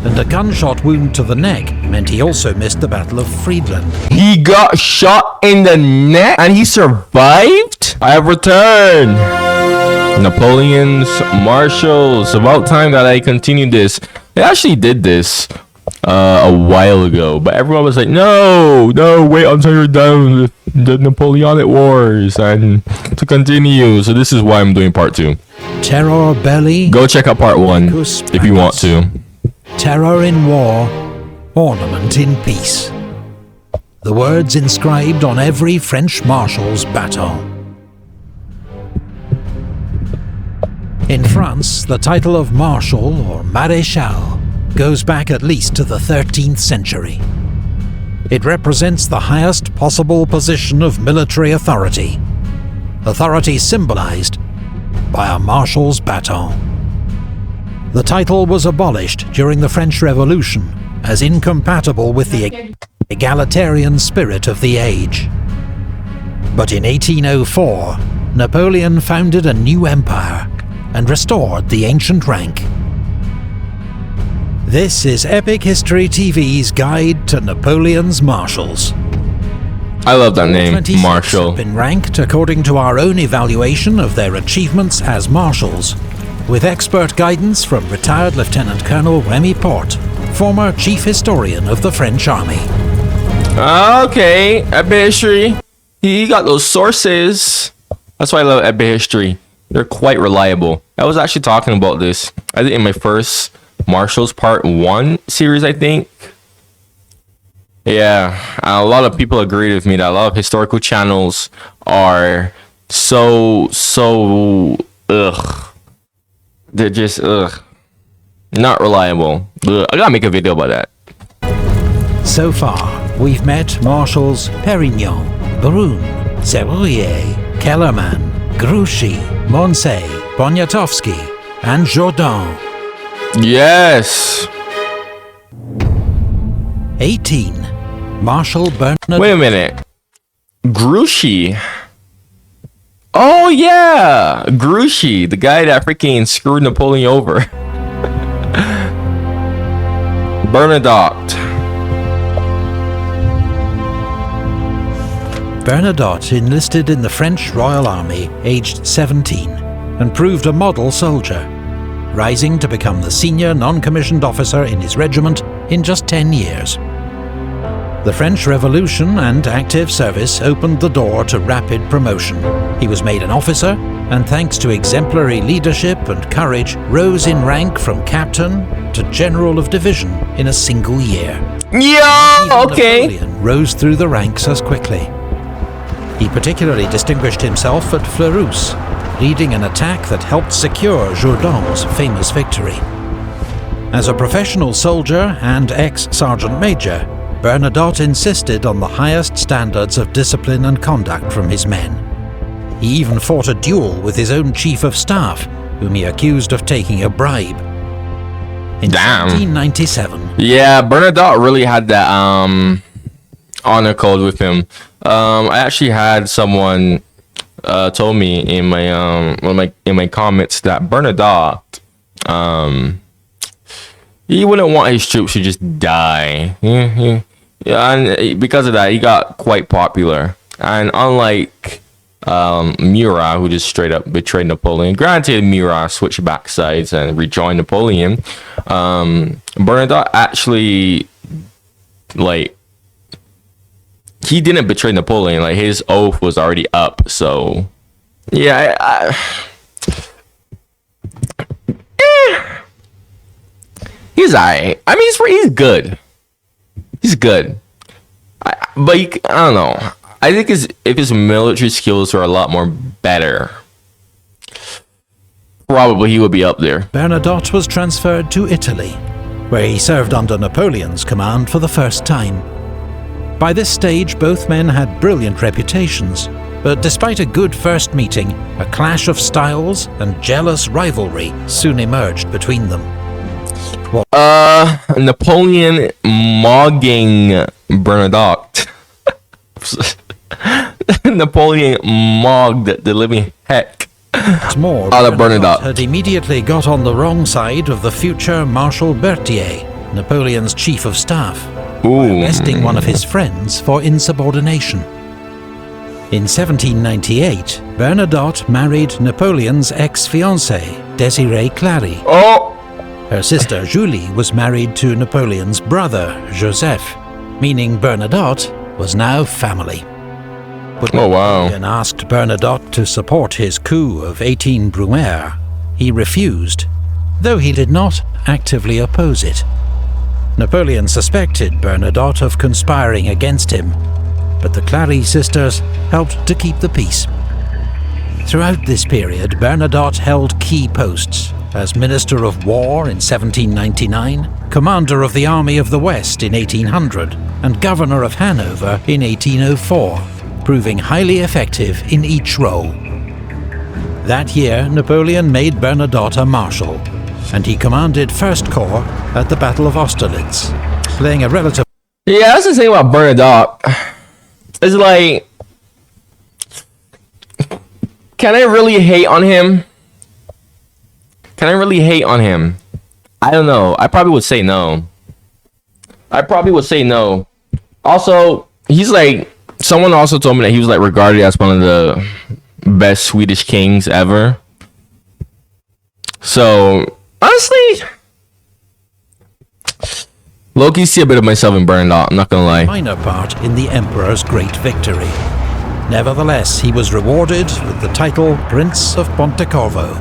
and a gunshot wound to the neck meant he also missed the Battle of Friedland. He got shot in the neck and he survived? I have returned. Napoleon's Marshals. About time that I continued this. I actually did this a while ago, but everyone was like, no, wait until you're done with the Napoleonic Wars and to continue. So this is why I'm doing part 2. Terror belli. Go check out part 1 if you want to. Terror in war, ornament in peace. The words inscribed on every French marshal's baton. In France, the title of Marshal or Maréchal goes back at least to the 13th century. It represents the highest possible position of military authority. Authority symbolized by a marshal's baton. The title was abolished during the French Revolution as incompatible with the egalitarian spirit of the age. But in 1804, Napoleon founded a new empire and restored the ancient rank. This is Epic History TV's guide to Napoleon's Marshals. I love that name, Marshal. Have been ranked according to our own evaluation of their achievements as marshals, with expert guidance from retired Lieutenant Colonel Remy Porte, former chief historian of the French Army. Okay, Epic History. He got those sources. That's why I love Epic History. They're quite reliable. I was actually talking about this, I think in my first Marshals Part 1 series, I think. Yeah, a lot of people agreed with me that a lot of historical channels are so they're just not reliable. Ugh. I gotta make a video about that. So far, we've met Marshals Perignon, Brune, Serrurier, Kellerman, Grouchy, Moncey, Poniatowski, and Jourdan. Yes. 18. Marshal Bernard. Wait a minute. Grouchy. Oh yeah, Grouchy, the guy that freaking screwed Napoleon over. Bernadotte. Bernadotte enlisted in the French Royal Army aged 17 and proved a model soldier, rising to become the senior non-commissioned officer in his regiment in just 10 years. The French Revolution and active service opened the door to rapid promotion. He was made an officer, and thanks to exemplary leadership and courage, rose in rank from captain to general of division in a single year. Yeah, okay. Napoleon rose through the ranks as quickly. He particularly distinguished himself at Fleurus, leading an attack that helped secure Jourdan's famous victory. As a professional soldier and ex-sergeant major, Bernadotte insisted on the highest standards of discipline and conduct from his men. He even fought a duel with his own chief of staff, whom he accused of taking a bribe. In 1797... Yeah, Bernadotte really had that honor code with him. I actually had someone told me in my comments that Bernadotte he wouldn't want his troops to just die. Yeah, and because of that, he got quite popular. And unlike Murat, who just straight up betrayed Napoleon, granted Murat switched back sides and rejoined Napoleon, Bernadotte actually, like, he didn't betray Napoleon. Like, his oath was already up. So, yeah, he's alright. I mean, he's good. He's good. But I don't know. I think if his military skills are a lot more better, probably he would be up there. Bernadotte was transferred to Italy, where he served under Napoleon's command for the first time. By this stage, both men had brilliant reputations, but despite a good first meeting, a clash of styles and jealous rivalry soon emerged between them. Napoleon mogging Bernadotte. Napoleon mogged the living heck more, out of Bernadotte Bernadotte. had immediately got on the wrong side of the future Marshal Berthier, Napoleon's chief of staff, Ooh. by arresting one of his friends for insubordination. In 1798, Bernadotte married Napoleon's ex-fiancée, Désirée Clary. Oh! Her sister Julie was married to Napoleon's brother, Joseph, meaning Bernadotte was now family. But when Napoleon asked Bernadotte to support his coup of 18 Brumaire, he refused, though he did not actively oppose it. Napoleon suspected Bernadotte of conspiring against him, but the Clary sisters helped to keep the peace. Throughout this period, Bernadotte held key posts as Minister of War in 1799, Commander of the Army of the West in 1800, and Governor of Hanover in 1804, proving highly effective in each role. That year, Napoleon made Bernadotte a Marshal, and he commanded First Corps at the Battle of Austerlitz, playing a relative... Yeah, that's the thing about Bernadotte. It's like... Can I really hate on him? Can I really hate on him? I don't know. I probably would say no. Also, he's like... Someone also told me that he was like regarded as one of the best Swedish kings ever. So, honestly... Low-key see a bit of myself in Bernadotte, I'm not gonna lie. ...minor part in the Emperor's great victory. Nevertheless, he was rewarded with the title Prince of Pontecorvo.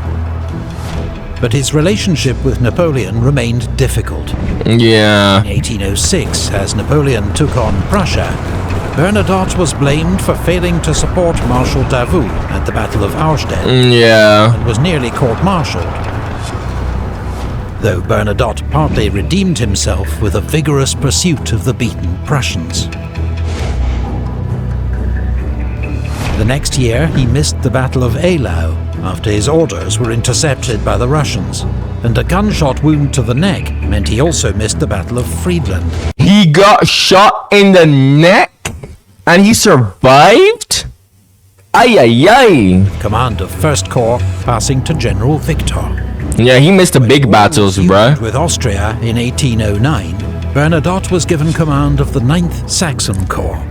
But his relationship with Napoleon remained difficult. Yeah. In 1806, as Napoleon took on Prussia, Bernadotte was blamed for failing to support Marshal Davout at the Battle of Austerlitz, and was nearly court-martialed. Though Bernadotte partly redeemed himself with a vigorous pursuit of the beaten Prussians. The next year, he missed the Battle of Eylau after his orders were intercepted by the Russians, and a gunshot wound to the neck meant he also missed the Battle of Friedland. He got shot in the neck and he survived? Ay, ay, ay. Command of First Corps passing to General Victor. Yeah, he missed the big battles, bruh. With Austria in 1809, Bernadotte was given command of the 9th Saxon Corps.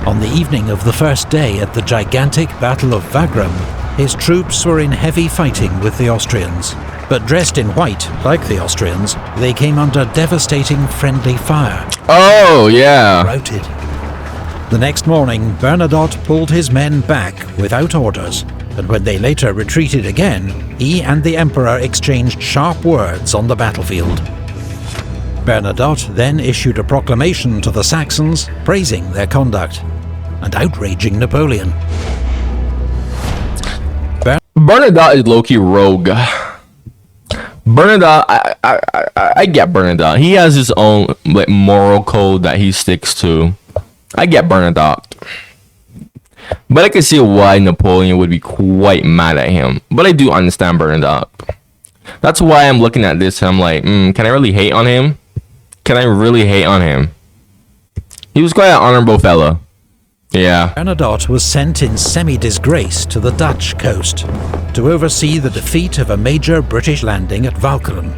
On the evening of the first day at the gigantic Battle of Wagram, his troops were in heavy fighting with the Austrians. But dressed in white, like the Austrians, they came under devastating friendly fire. Oh, yeah. Routed. The next morning, Bernadotte pulled his men back without orders, and when they later retreated again, he and the Emperor exchanged sharp words on the battlefield. Bernadotte then issued a proclamation to the Saxons praising their conduct and outraging Napoleon. Bernadotte is low-key rogue. Bernadotte, I get Bernadotte. He has his own like moral code that he sticks to. I get Bernadotte. But I can see why Napoleon would be quite mad at him. But I do understand Bernadotte. That's why I'm looking at this and I'm like, can I really hate on him? Can I really hate on him? He was quite an honorable fella. Yeah. Bernadotte was sent in semi-disgrace to the Dutch coast to oversee the defeat of a major British landing at Walcheren.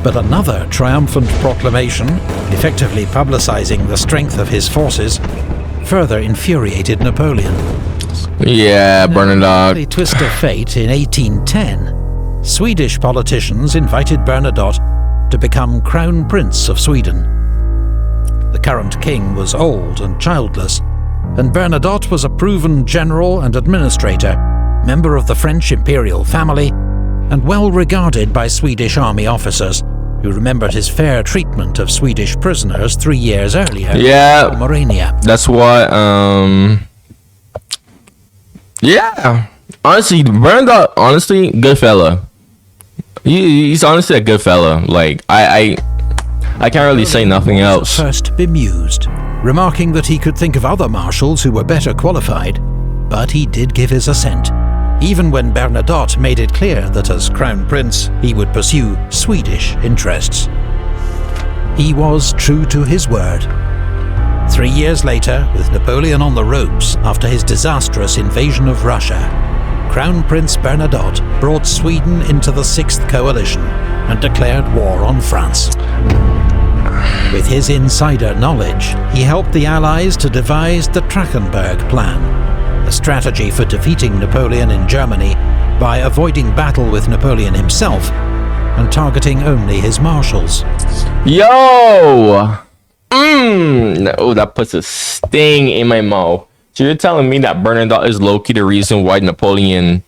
But another triumphant proclamation, effectively publicizing the strength of his forces, further infuriated Napoleon. Yeah, Bernadotte. In a twist of fate in 1810, Swedish politicians invited Bernadotte to become Crown Prince of Sweden. The current king was old and childless, and Bernadotte was a proven general and administrator, member of the French imperial family, and well regarded by Swedish army officers, who remembered his fair treatment of Swedish prisoners 3 years earlier in Marengo. That's what, yeah. Honestly, Bernadotte, honestly, good fella. He's honestly a good fella. Like, I can't really say nothing else. First bemused, remarking that he could think of other marshals who were better qualified, but he did give his assent, even when Bernadotte made it clear that as Crown Prince he would pursue Swedish interests. He was true to his word. 3 years later, with Napoleon on the ropes after his disastrous invasion of Russia, Crown Prince Bernadotte brought Sweden into the 6th Coalition, and declared war on France. With his insider knowledge, he helped the Allies to devise the Trachenberg Plan, a strategy for defeating Napoleon in Germany by avoiding battle with Napoleon himself and targeting only his marshals. Yo! Oh, that puts a sting in my mouth. So you're telling me that Bernadotte is low-key the reason why Napoleon...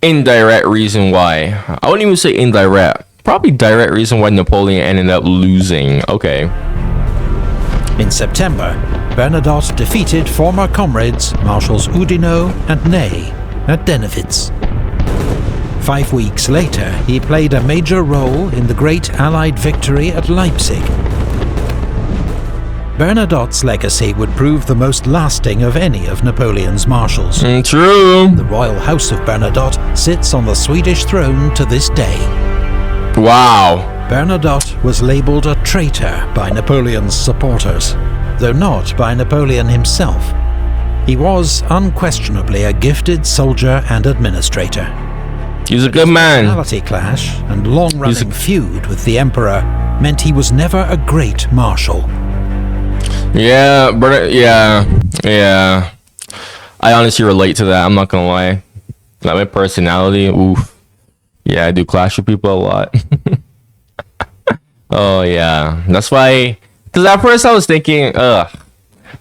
Indirect reason why. I wouldn't even say indirect. Probably direct reason why Napoleon ended up losing. Okay. In September, Bernadotte defeated former comrades Marshals Oudinot and Ney at Dennewitz. 5 weeks later, he played a major role in the great Allied victory at Leipzig. Bernadotte's legacy would prove the most lasting of any of Napoleon's marshals. True. The royal house of Bernadotte sits on the Swedish throne to this day. Wow. Bernadotte was labelled a traitor by Napoleon's supporters, though not by Napoleon himself. He was unquestionably a gifted soldier and administrator. He's a good man. His personality clash and long-running feud with the emperor meant he was never a great marshal. Yeah, but yeah. I honestly relate to that. I'm not gonna lie. Like my personality, oof. Yeah, I do clash with people a lot. Oh yeah, that's why. Because at first I was thinking, I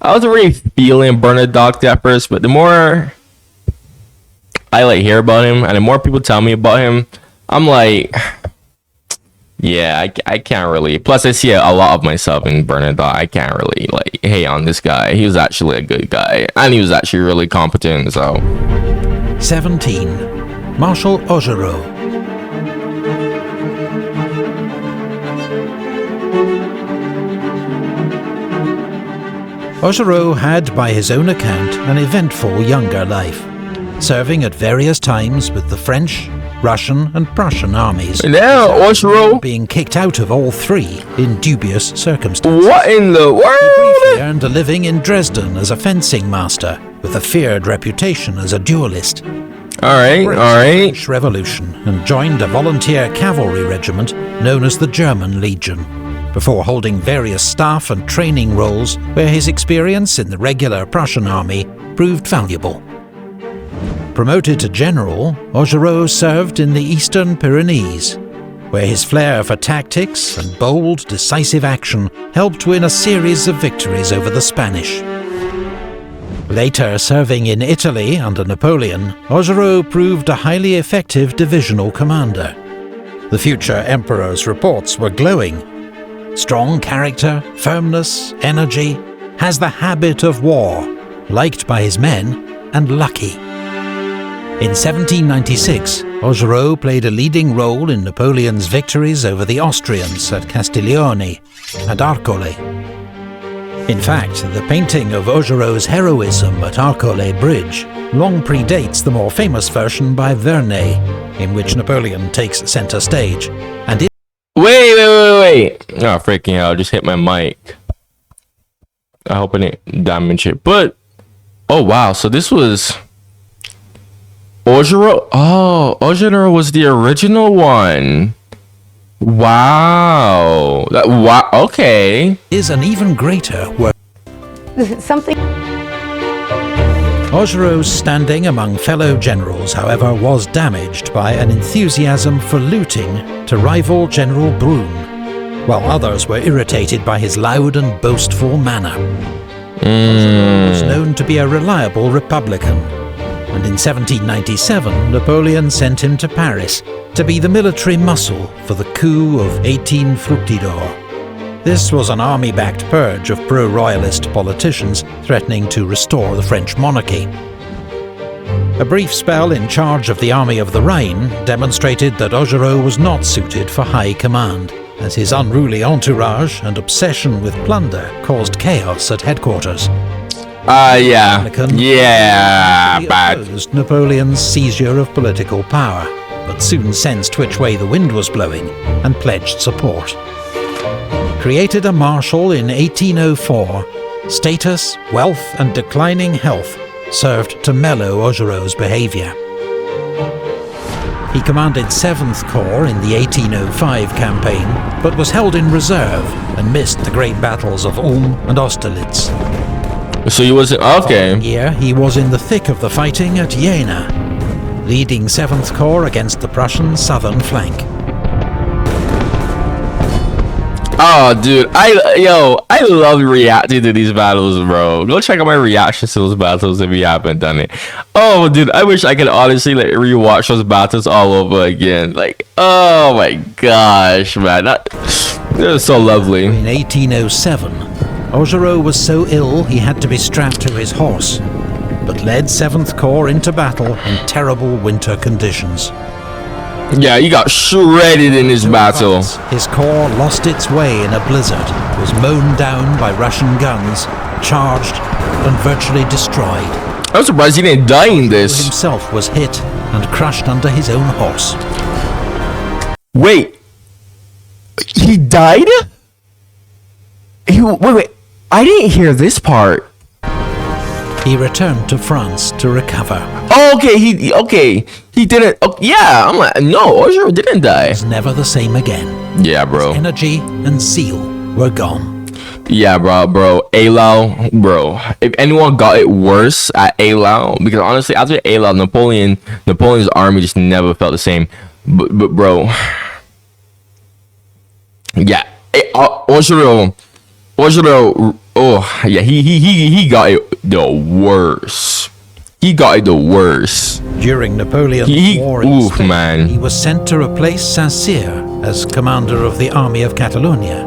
wasn't really feeling Bernadotte at first, but the more I like hear about him and the more people tell me about him, I'm like, yeah, I can't really. Plus, I see a lot of myself in Bernadotte. I can't really like hate on this guy. He was actually a good guy, and he was actually really competent. So, 17. Marshal Augereau. Augereau had, by his own account, an eventful younger life, serving at various times with the French, Russian and Prussian armies. Now, Augereau being kicked out of all three in dubious circumstances. What in the world? He briefly earned a living in Dresden as a fencing master, with a feared reputation as a duelist. All right. The French Revolution and joined a volunteer cavalry regiment known as the German Legion, before holding various staff and training roles where his experience in the regular Prussian army proved valuable. Promoted to general, Augereau served in the Eastern Pyrenees, where his flair for tactics and bold, decisive action helped win a series of victories over the Spanish. Later serving in Italy under Napoleon, Augereau proved a highly effective divisional commander. The future emperor's reports were glowing. Strong character, firmness, energy, has the habit of war, liked by his men, and lucky. In 1796, Augereau played a leading role in Napoleon's victories over the Austrians at Castiglione and Arcole. In fact, the painting of Augereau's heroism at Arcole Bridge long predates the more famous version by Vernet, in which Napoleon takes center stage, and it— Wait. Oh, freaking hell, I just hit my mic. I hope I didn't damage it. But, oh wow, so this was Augereau. Oh, Augereau was the original one. Wow. Wow. Okay. is an even greater work. Something. Augereau's standing among fellow generals, however, was damaged by an enthusiasm for looting to rival General Brune, while others were irritated by his loud and boastful manner. Augereau was known to be a reliable Republican, and in 1797 Napoleon sent him to Paris to be the military muscle for the coup of 18 Fructidor. This was an army-backed purge of pro-royalist politicians threatening to restore the French monarchy. A brief spell in charge of the Army of the Rhine demonstrated that Augereau was not suited for high command, as his unruly entourage and obsession with plunder caused chaos at headquarters. Yeah, He bad. opposed Napoleon's seizure of political power, but soon sensed which way the wind was blowing and pledged support. Created a marshal in 1804, status, wealth and declining health served to mellow Augereau's behaviour. He commanded 7th Corps in the 1805 campaign, but was held in reserve and missed the great battles of Ulm and Austerlitz. So he wasn't okay. The year he was in the thick of the fighting at Jena, leading 7th Corps against the Prussian southern flank. Oh, dude, I love reacting to these battles, bro. Go check out my reactions to those battles if you haven't done it. Oh, dude, I wish I could honestly like rewatch those battles all over again. Like, oh my gosh, man, that was so lovely. In 1807, Augereau was so ill he had to be strapped to his horse, but led 7th Corps into battle in terrible winter conditions. Yeah, he got shredded in this battle. His corps lost its way in a blizzard, was mown down by Russian guns, charged and virtually destroyed. I'm surprised he didn't die in He this. himself was hit and crushed under his own horse. Wait, he died? Wait, I didn't hear this part. He returned to France to recover. Oh, okay, he didn't. Oh, yeah, I'm like, no, Augereau didn't die. He was never the same again. Yeah, bro. His energy and zeal were gone. Yeah, bro. Eylau, bro. If anyone got it worse at Eylau, because honestly, after Eylau, Napoleon's army just never felt the same. But bro, yeah, Augereau. Oh, yeah, he got it the worst. He got it the worst. During Napoleon's war in Spain, he was sent to replace Saint-Cyr as commander of the Army of Catalonia.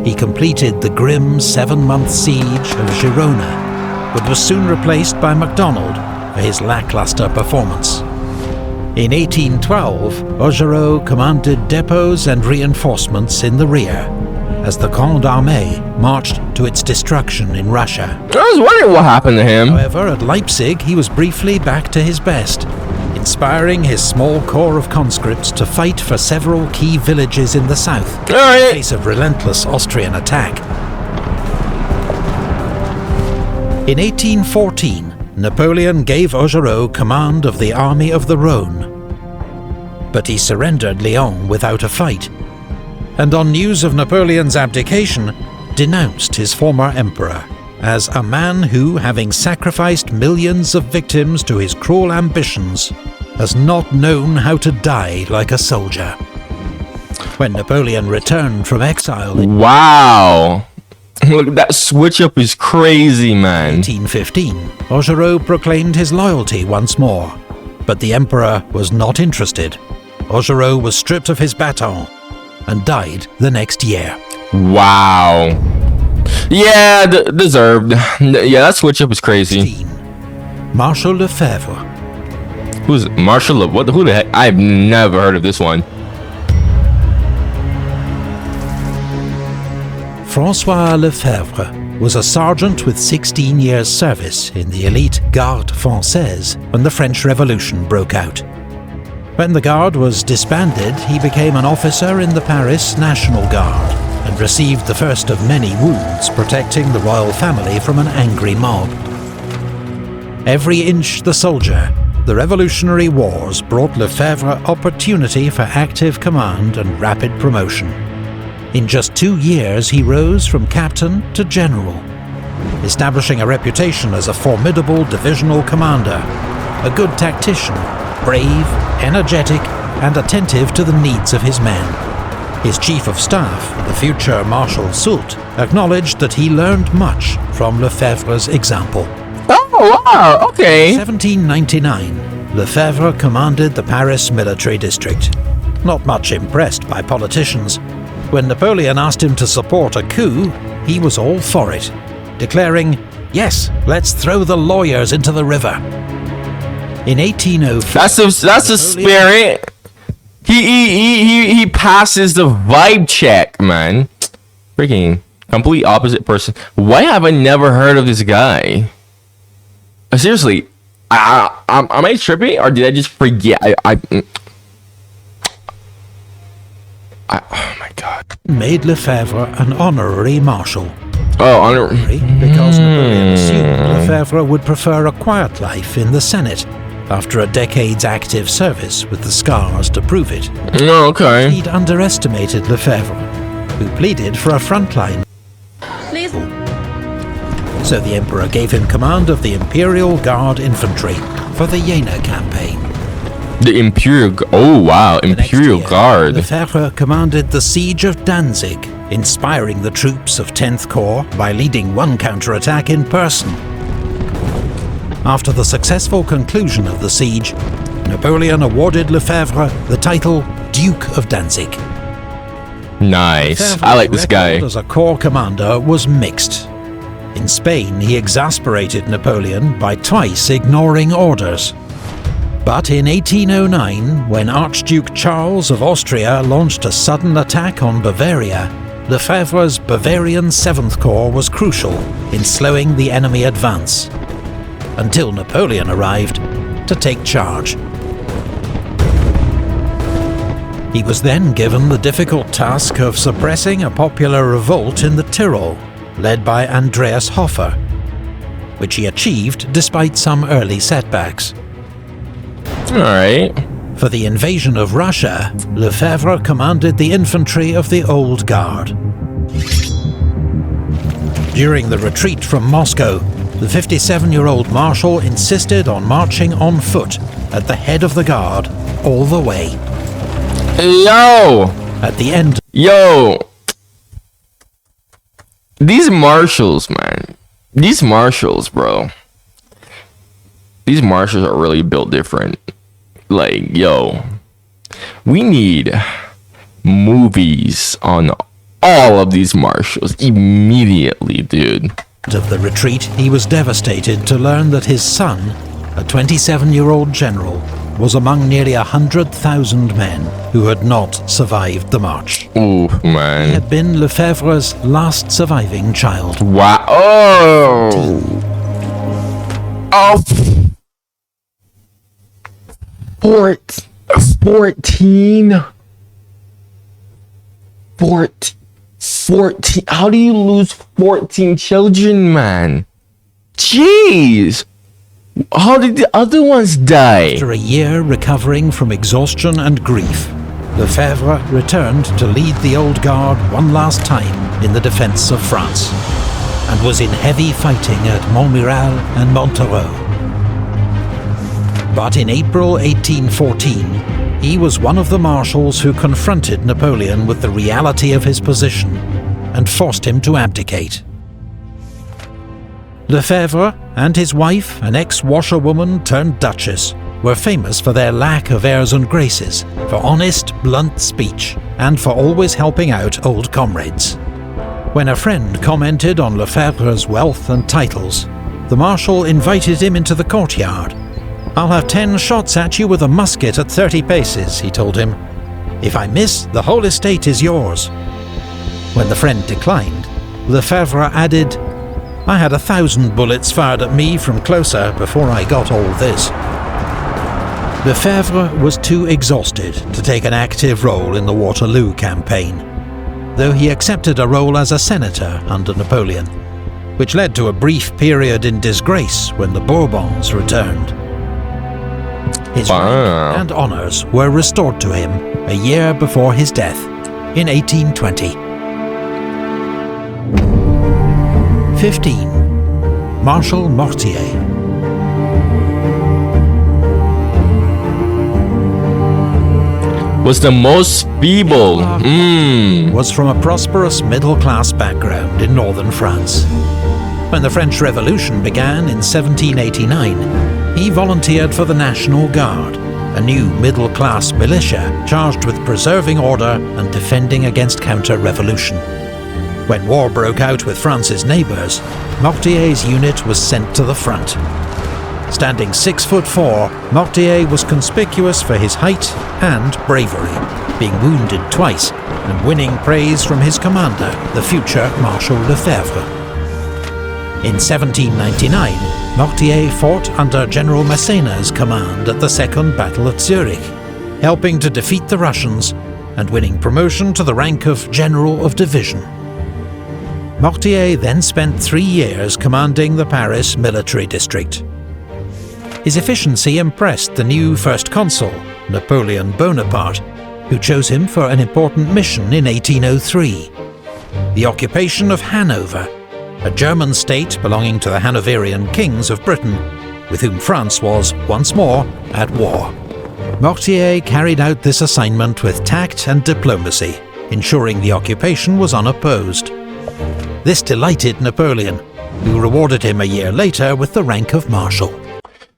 He completed the grim 7-month siege of Girona, but was soon replaced by MacDonald for his lackluster performance. In 1812, Augereau commanded depots and reinforcements in the rear, as the Grande Armée marched to its destruction in Russia. I was wondering what happened to him. However, at Leipzig, he was briefly back to his best, inspiring his small corps of conscripts to fight for several key villages in the south in the face of relentless Austrian attack. In 1814, Napoleon gave Augereau command of the Army of the Rhone, but he surrendered Lyon without a fight, and on news of Napoleon's abdication, denounced his former emperor as a man who, having sacrificed millions of victims to his cruel ambitions, has not known how to die like a soldier. When Napoleon returned from exile in Wow. Look, that switch up is crazy, man. 1815, Augereau proclaimed his loyalty once more, but the emperor was not interested. Augereau was stripped of his baton and died the next year. Wow. Yeah, deserved. Yeah, that switch up is crazy. Marshal Lefebvre. Who's Marshal? What? Who the heck? I've never heard of this one. François Lefebvre was a sergeant with 16 years' service in the elite Garde Française when the French Revolution broke out. When the Guard was disbanded, he became an officer in the Paris National Guard and received the first of many wounds protecting the royal family from an angry mob. Every inch the soldier, the Revolutionary Wars brought Lefebvre opportunity for active command and rapid promotion. In just 2 years, he rose from captain to general, establishing a reputation as a formidable divisional commander, a good tactician, brave, energetic, and attentive to the needs of his men. His chief of staff, the future Marshal Soult, acknowledged that he learned much from Lefebvre's example. Oh, wow, okay. In 1799, Lefebvre commanded the Paris military district. Not much impressed by politicians, when Napoleon asked him to support a coup, he was all for it, declaring, "Yes, let's throw the lawyers into the river." In 1804, that's the spirit. He passes the vibe check, man. Freaking complete opposite person. Why have I never heard of this guy? Seriously, am I tripping or did I just forget? Oh my god. Made Lefebvre an honorary marshal. Oh, because Napoleon assumed Lefebvre would prefer a quiet life in the Senate after a decade's active service with the scars to prove it. Oh, okay. He'd underestimated Lefebvre, who pleaded for a frontline. Please. So the Emperor gave him command of the Imperial Guard Infantry for the Jena campaign. The oh wow, The next Imperial year, Guard. Lefebvre commanded the siege of Danzig, inspiring the troops of 10th Corps by leading one counterattack in person. After the successful conclusion of the siege, Napoleon awarded Lefebvre the title Duke of Danzig. Nice. Lefebvre's I like this guy. record as a corps commander was mixed. In Spain, he exasperated Napoleon by twice ignoring orders. But in 1809, when Archduke Charles of Austria launched a sudden attack on Bavaria, Lefebvre's Bavarian 7th Corps was crucial in slowing the enemy advance, until Napoleon arrived to take charge. He was then given the difficult task of suppressing a popular revolt in the Tyrol, led by Andreas Hofer, which he achieved despite some early setbacks. Alright. For the invasion of Russia, Lefebvre commanded the infantry of the Old Guard. During the retreat from Moscow, the 57-year-old Marshal insisted on marching on foot at the head of the guard all the way. Yo! At the end, Yo! These Marshals, man. These Marshals, bro. These Marshals are really built different. Like, yo. We need movies on all of these Marshals immediately, dude. of the retreat, he was devastated to learn that his son, a 27-year-old general, was among nearly 100,000 men who had not survived the march. Ooh, He man. had been Lefebvre's last surviving child. Wow. Oh. Oh. 14. 14. How do you lose 14 children, man? Jeez. How did the other ones die? After a year recovering from exhaustion and grief, Lefebvre returned to lead the Old Guard one last time in the defense of France, and was in heavy fighting at Montmiral and Montereau. But in April 1814, he was one of the marshals who confronted Napoleon with the reality of his position and forced him to abdicate. Lefebvre and his wife, an ex-washerwoman turned duchess, were famous for their lack of airs and graces, for honest, blunt speech, and for always helping out old comrades. When a friend commented on Lefebvre's wealth and titles, the marshal invited him into the courtyard. "I'll have 10 shots at you with a musket at 30 paces, he told him. "If I miss, the whole estate is yours." When the friend declined, Lefebvre added, "I had 1,000 bullets fired at me from closer before I got all this." Lefebvre was too exhausted to take an active role in the Waterloo campaign, though he accepted a role as a senator under Napoleon, which led to a brief period in disgrace when the Bourbons returned. His rank and honours were restored to him a year before his death, in 1820. 15. Marshal Mortier. Was the most feeble. Was from a prosperous middle-class background in northern France. When the French Revolution began in 1789, he volunteered for the National Guard, a new middle-class militia charged with preserving order and defending against counter-revolution. When war broke out with France's neighbours, Mortier's unit was sent to the front. Standing 6'4", Mortier was conspicuous for his height and bravery, being wounded twice and winning praise from his commander, the future Marshal Lefebvre. In 1799, Mortier fought under General Massena's command at the Second Battle of Zurich, helping to defeat the Russians and winning promotion to the rank of General of Division. Mortier then spent 3 years commanding the Paris military district. His efficiency impressed the new first consul, Napoleon Bonaparte, who chose him for an important mission in 1803, the occupation of Hanover, a German state belonging to the Hanoverian kings of Britain, with whom France was, once more, at war. Mortier carried out this assignment with tact and diplomacy, ensuring the occupation was unopposed. This delighted Napoleon, who rewarded him a year later with the rank of Marshal.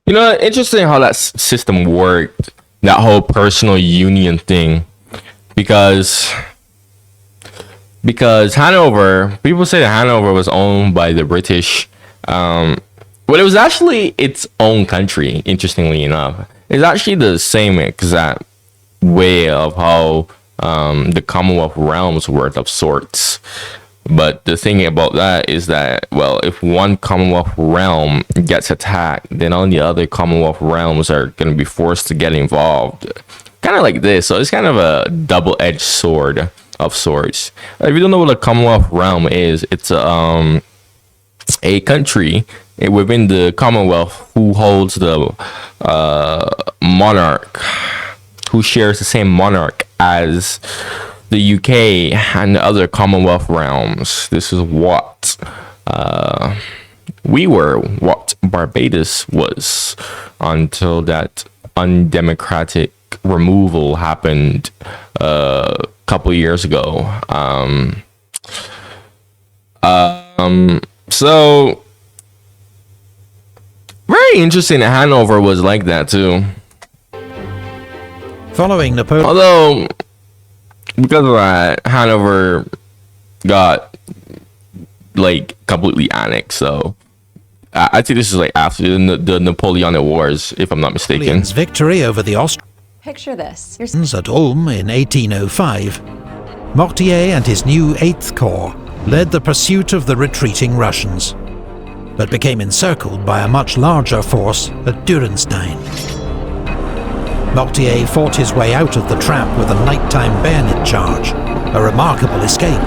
You know, interesting how that system worked, that whole personal union thing, because Hanover, people say that Hanover was owned by the British, but it was actually its own country, interestingly enough. It's actually the same exact way of how the Commonwealth realms worked of sorts. But the thing about that is that, well, if one Commonwealth realm gets attacked, then all the other Commonwealth realms are going to be forced to get involved. Kind of like this. So it's kind of a double-edged sword of sorts. If you don't know what a Commonwealth realm is, it's a country within the Commonwealth who holds the monarch, who shares the same monarch as the UK and the other Commonwealth realms. This is what we were, what Barbados was, until that undemocratic removal happened a couple years ago. So very interesting that Hanover was like that too. Following Napoleon, Although, because of that, Hanover got like completely annexed. So I think this is like after the Napoleonic Wars, if I'm not mistaken. Napoleon's victory over the Austrians Picture this. at Ulm in 1805, Mortier and his new 8th Corps led the pursuit of the retreating Russians, but became encircled by a much larger force at Durenstein. Mortier fought his way out of the trap with a nighttime bayonet charge, a remarkable escape,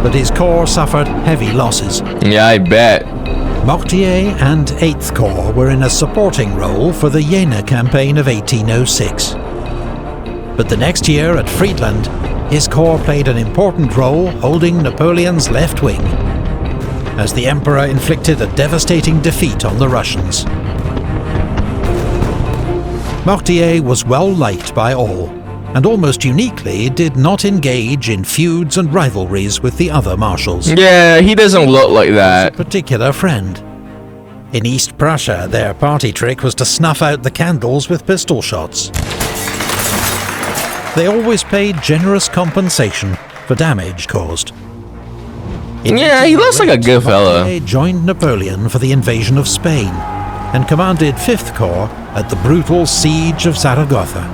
but his corps suffered heavy losses. Yeah, I bet. Mortier and 8th Corps were in a supporting role for the Jena campaign of 1806. But the next year at Friedland, his corps played an important role holding Napoleon's left wing, as the Emperor inflicted a devastating defeat on the Russians. Mortier was well liked by all, and almost uniquely did not engage in feuds and rivalries with the other marshals. Yeah, he doesn't look like that. Particular friend. In East Prussia, their party trick was to snuff out the candles with pistol shots. They always paid generous compensation for damage caused. Yeah, he looks like a good fella. Mortier joined Napoleon for the invasion of Spain and commanded 5th Corps at the brutal siege of Zaragoza.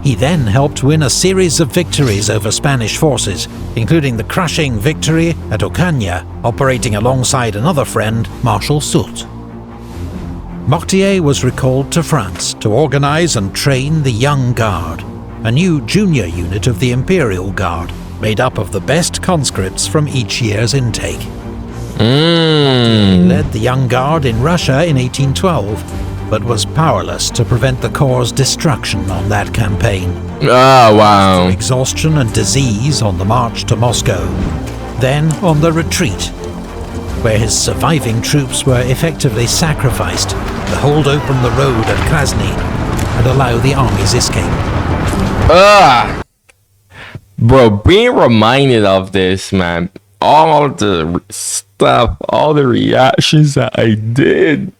He then helped win a series of victories over Spanish forces, including the crushing victory at Ocaña, operating alongside another friend, Marshal Soult. Mortier was recalled to France to organize and train the Young Guard, a new junior unit of the Imperial Guard, made up of the best conscripts from each year's intake. He led the Young Guard in Russia in 1812, but was powerless to prevent the Corps' destruction on that campaign. Oh, wow. Through exhaustion and disease on the march to Moscow, then on the retreat, where his surviving troops were effectively sacrificed to hold open the road at Krasny and allow the army's escape. Bro, being reminded of this, man, all the stuff, all the reactions that I did.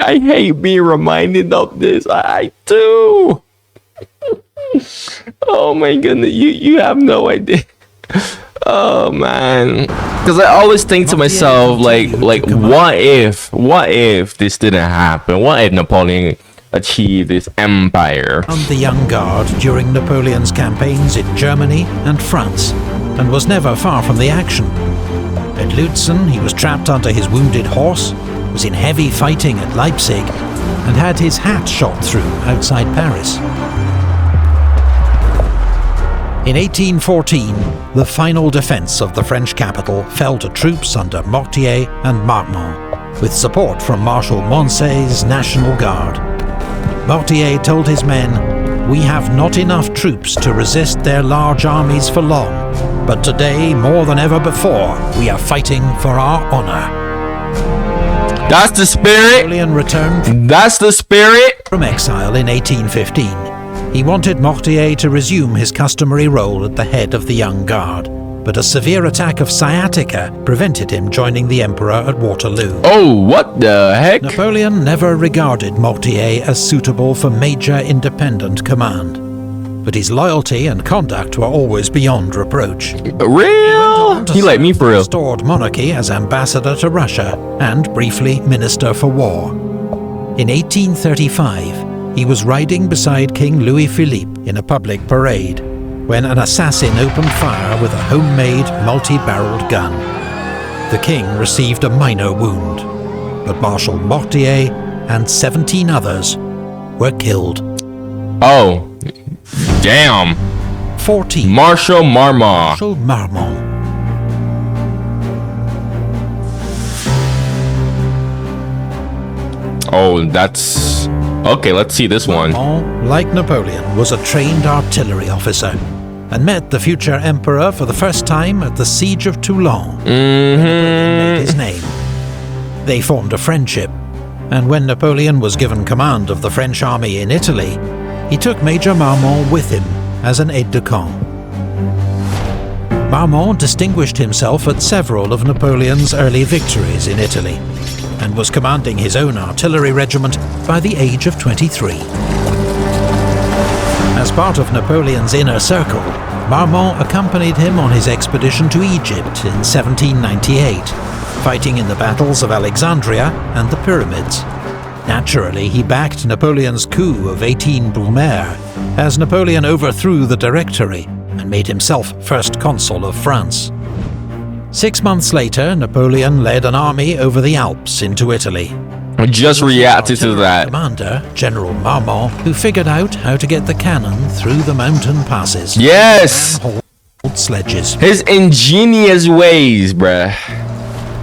I hate being reminded of this. I do. Oh my goodness, you have no idea. Oh man, because I always think to myself, like what if this didn't happen? What if Napoleon achieved this empire? On the Young Guard during Napoleon's campaigns in Germany and France, and was never far from the action. At Lutzen, he was trapped under his wounded horse, was in heavy fighting at Leipzig, and had his hat shot through outside Paris. In 1814, the final defence of the French capital fell to troops under Mortier and Marmont, with support from Marshal Moncey's National Guard. Mortier told his men, "We have not enough troops to resist their large armies for long, but today, more than ever before, we are fighting for our honour." That's the spirit. Napoleon returned That's the spirit. from exile in 1815. He wanted Mortier to resume his customary role at the head of the young guard, but a severe attack of sciatica prevented him joining the emperor at Waterloo. Oh, what the heck? Napoleon never regarded Mortier as suitable for major independent command, but his loyalty and conduct were always beyond reproach. Real? He like me for real. Restored monarchy as ambassador to Russia and briefly minister for war. In 1835, he was riding beside King Louis Philippe in a public parade when an assassin opened fire with a homemade multi-barreled gun. The king received a minor wound, but Marshal Mortier and 17 others were killed. Oh, damn. 14. Marshal Marmont. Marshal Marmont. Oh, that's... Okay, let's see this one. Marmont, like Napoleon, was a trained artillery officer and met the future emperor for the first time at the Siege of Toulon. Napoleon made his name. They formed a friendship, and when Napoleon was given command of the French army in Italy, he took Major Marmont with him as an aide-de-camp. Marmont distinguished himself at several of Napoleon's early victories in Italy, and was commanding his own artillery regiment by the age of 23. As part of Napoleon's inner circle, Marmont accompanied him on his expedition to Egypt in 1798, fighting in the battles of Alexandria and the Pyramids. Naturally, he backed Napoleon's coup of 18 Brumaire, as Napoleon overthrew the Directory and made himself first consul of France. 6 months later, Napoleon led an army over the Alps into Italy. I just reacted to that. Commander, General Marmont, who figured out how to get the cannon through the mountain passes. Yes! And hold sledges. His ingenious ways, bruh.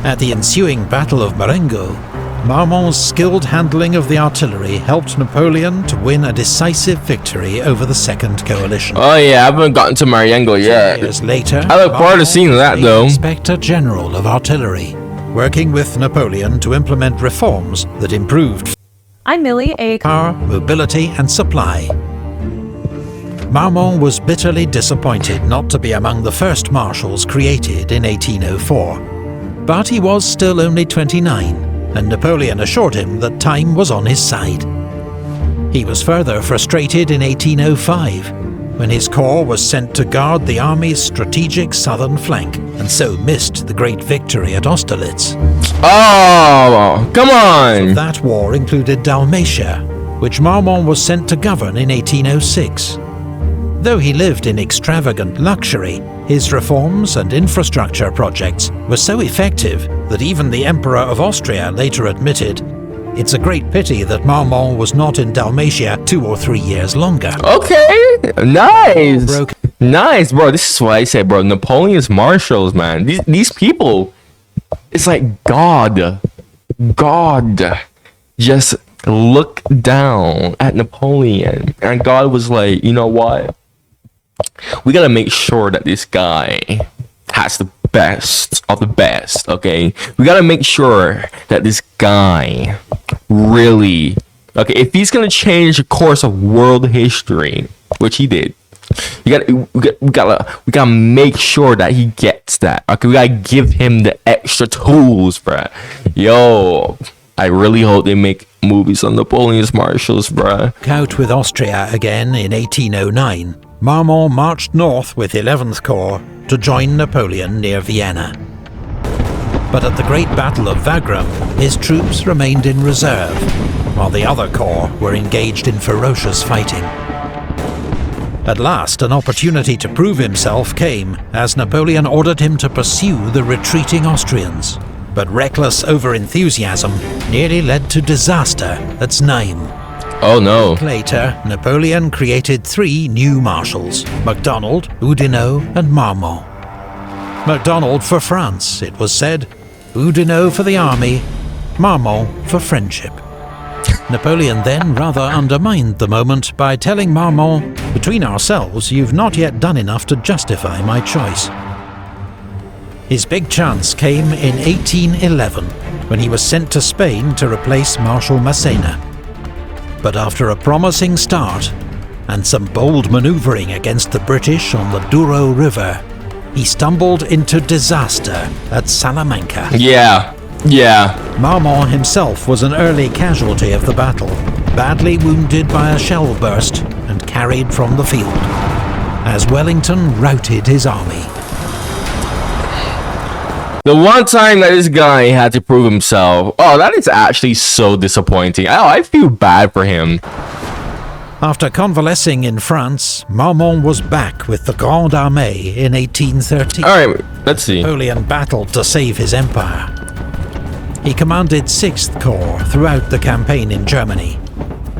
At the ensuing Battle of Marengo, Marmont's skilled handling of the artillery helped Napoleon to win a decisive victory over the Second Coalition. Oh yeah, I haven't gotten to Marengo yet. Years later, I look forward to seeing that became though. Inspector General of Artillery, working with Napoleon to implement reforms that improved I'm Millie, a power, mobility and supply. Marmont was bitterly disappointed not to be among the first marshals created in 1804. But he was still only 29, and Napoleon assured him that time was on his side. He was further frustrated in 1805, when his corps was sent to guard the army's strategic southern flank, and so missed the great victory at Austerlitz. Oh, come on! That war included Dalmatia, which Marmont was sent to govern in 1806. Though he lived in extravagant luxury, his reforms and infrastructure projects were so effective that even the Emperor of Austria later admitted, "It's a great pity that Marmont was not in Dalmatia 2 or 3 years longer." Okay, nice. Broke. Nice, bro. This is why I say, bro, Napoleon's marshals, man. These people, it's like God just looked down at Napoleon, and God was like, you know what? We gotta make sure that this guy has the best of the best, okay? We gotta make sure that this guy really, okay, if he's gonna change the course of world history, which he did, we gotta make sure that he gets that. Okay, we gotta give him the extra tools, bruh. Yo, I really hope they make movies on Napoleon's marshals, bruh. Out with Austria again in 1809, Marmont marched north with 11th Corps to join Napoleon near Vienna. But at the Great Battle of Wagram, his troops remained in reserve, while the other corps were engaged in ferocious fighting. At last, an opportunity to prove himself came, as Napoleon ordered him to pursue the retreating Austrians. But reckless over-enthusiasm nearly led to disaster at Znaim. Oh no. Later, Napoleon created 3 new marshals: MacDonald, Oudinot and Marmont. MacDonald for France, it was said, Oudinot for the army, Marmont for friendship. Napoleon then rather undermined the moment by telling Marmont, "Between ourselves, you've not yet done enough to justify my choice." His big chance came in 1811, when he was sent to Spain to replace Marshal Massena. But after a promising start, and some bold manoeuvring against the British on the Douro River, he stumbled into disaster at Salamanca. Yeah. Marmont himself was an early casualty of the battle, badly wounded by a shell burst and carried from the field, as Wellington routed his army. The one time that this guy had to prove himself, oh, that is actually so disappointing. Oh, I feel bad for him. After convalescing in France, Marmont was back with the Grande Armée in 1813. Alright, let's see. Napoleon battled to save his empire. He commanded 6th Corps throughout the campaign in Germany,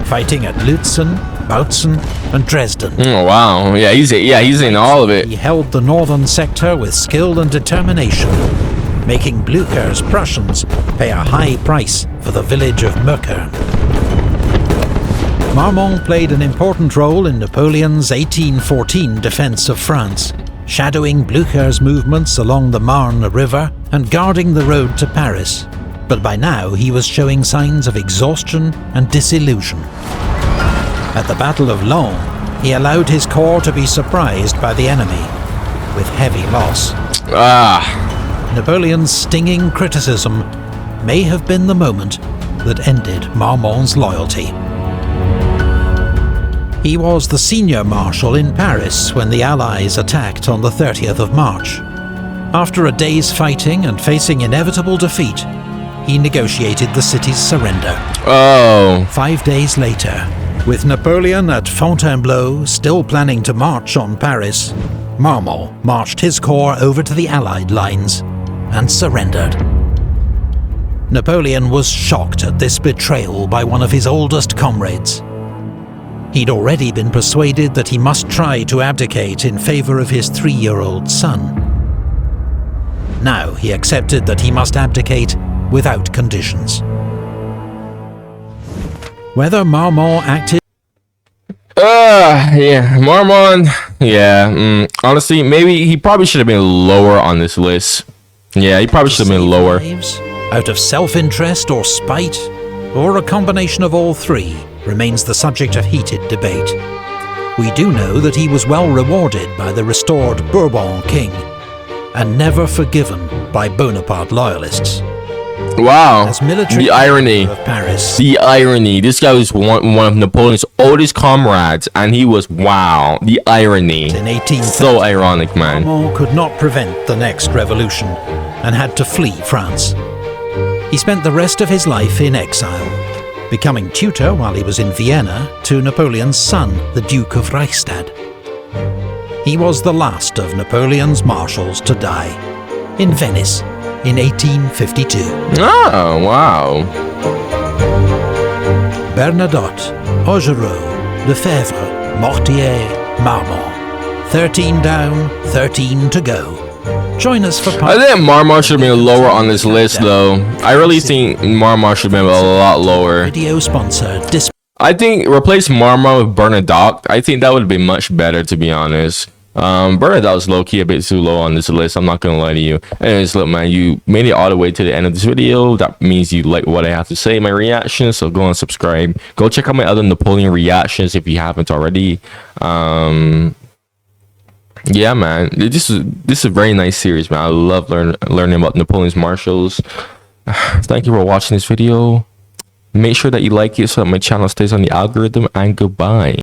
fighting at Lützen, Bautzen and Dresden. Oh wow, yeah, he's in all of it. He held the northern sector with skill and determination, making Blücher's Prussians pay a high price for the village of Möckern. Marmont played an important role in Napoleon's 1814 defence of France, shadowing Blücher's movements along the Marne River and guarding the road to Paris. But by now he was showing signs of exhaustion and disillusion. At the Battle of Laon, he allowed his corps to be surprised by the enemy, with heavy loss. Napoleon's stinging criticism may have been the moment that ended Marmont's loyalty. He was the senior marshal in Paris when the Allies attacked on the 30th of March. After a day's fighting and facing inevitable defeat, he negotiated the city's surrender. 5 days later, with Napoleon at Fontainebleau still planning to march on Paris, Marmont marched his corps over to the Allied lines and surrendered. Napoleon was shocked at this betrayal by one of his oldest comrades. He'd already been persuaded that he must try to abdicate in favour of his 3-year-old son. Now he accepted that he must abdicate without conditions. Whether Marmont acted... Marmont, honestly, maybe he probably should have been lower on this list. Yeah, he probably should have been lower. Out of self-interest or spite, or a combination of all three, remains the subject of heated debate. We do know that he was well rewarded by the restored Bourbon king, and never forgiven by Bonaparte loyalists. Wow, As military the irony of Paris. The irony. This guy was one of Napoleon's oldest comrades, and he was, wow, the irony. In 1830, so ironic, man. Marmont could not prevent the next revolution, and had to flee France. He spent the rest of his life in exile, becoming tutor while he was in Vienna to Napoleon's son, the Duke of Reichstadt. He was the last of Napoleon's marshals to die, in Venice, in 1852. Oh, wow. Bernadotte, Augereau, Lefebvre, Mortier, Marmont. 13 down, 13 to go. Join us for I think Marmont should have been lower on this list, though. I really think Marmont should have been a lot lower. Video sponsor. I think replace Marmont with Bernadotte. I think that would be much better, to be honest. Bernadotte was low-key a bit too low on this list, I'm not gonna lie to you. Anyways, look, man, you made it all the way to the end of this video. That means you like what I have to say, my reactions, so go and subscribe. Go check out my other Napoleon reactions if you haven't already. Yeah, man, this is a very nice series, man. I love learning about Napoleon's marshals. Thank you for watching this video. Make sure that you like it so that my channel stays on the algorithm, and goodbye.